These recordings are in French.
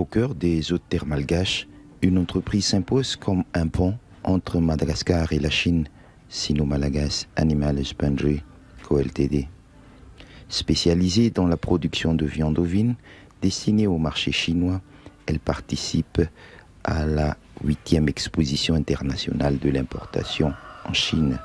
Au cœur des eaux de terre malgaches, une entreprise s'impose comme un pont entre Madagascar et la Chine, Sino-Malagas Animal Husbandry Co Ltd. Spécialisée dans la production de viande ovine destinée au marché chinois, elle participe à la 8e exposition internationale de l'importation en Chine.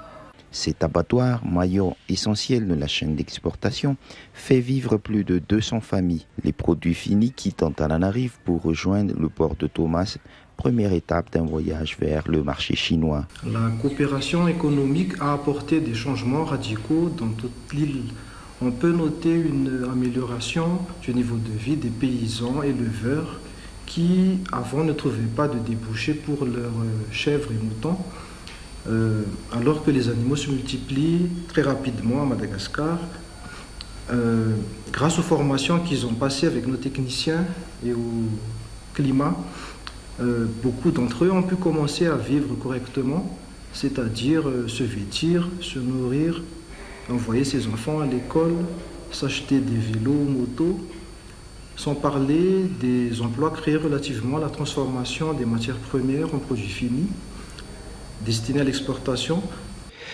Cet abattoir, maillon essentiel de la chaîne d'exportation, fait vivre plus de 200 familles. Les produits finis quittent Antananarive pour rejoindre le port de Thomas, première étape d'un voyage vers le marché chinois. La coopération économique a apporté des changements radicaux dans toute l'île. On peut noter une amélioration du niveau de vie des paysans éleveurs qui, avant, ne trouvaient pas de débouchés pour leurs chèvres et moutons. Alors que les animaux se multiplient très rapidement à Madagascar, grâce aux formations qu'ils ont passées avec nos techniciens et au climat, beaucoup d'entre eux ont pu commencer à vivre correctement, c'est-à-dire se vêtir, se nourrir, envoyer ses enfants à l'école, s'acheter des vélos ou motos, sans parler des emplois créés relativement à la transformation des matières premières en produits finis, destinés à l'exportation.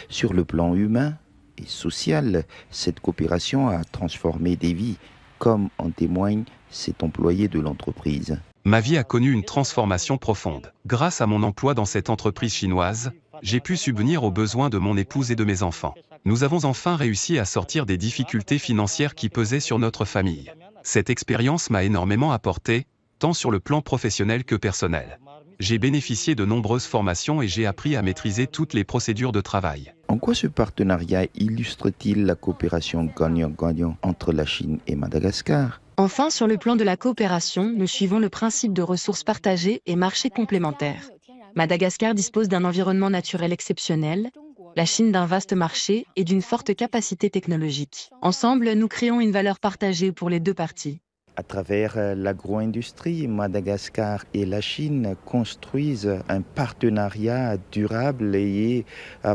Sur le plan humain et social, cette coopération a transformé des vies, comme en témoigne cet employé de l'entreprise. Ma vie a connu une transformation profonde. Grâce à mon emploi dans cette entreprise chinoise, j'ai pu subvenir aux besoins de mon épouse et de mes enfants. Nous avons enfin réussi à sortir des difficultés financières qui pesaient sur notre famille. Cette expérience m'a énormément apporté, tant sur le plan professionnel que personnel. J'ai bénéficié de nombreuses formations et j'ai appris à maîtriser toutes les procédures de travail. En quoi ce partenariat illustre-t-il la coopération gagnant-gagnant entre la Chine et Madagascar ? Enfin, sur le plan de la coopération, nous suivons le principe de ressources partagées et marchés complémentaires. Madagascar dispose d'un environnement naturel exceptionnel, la Chine d'un vaste marché et d'une forte capacité technologique. Ensemble, nous créons une valeur partagée pour les deux parties. À travers l'agro-industrie, Madagascar et la Chine construisent un partenariat durable et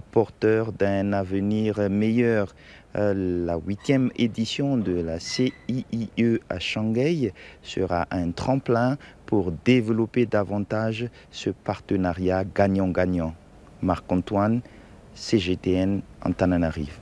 porteur d'un avenir meilleur. La 8e édition de la CIIE à Shanghai sera un tremplin pour développer davantage ce partenariat gagnant-gagnant. Marc-Antoine, CGTN, Antananarive.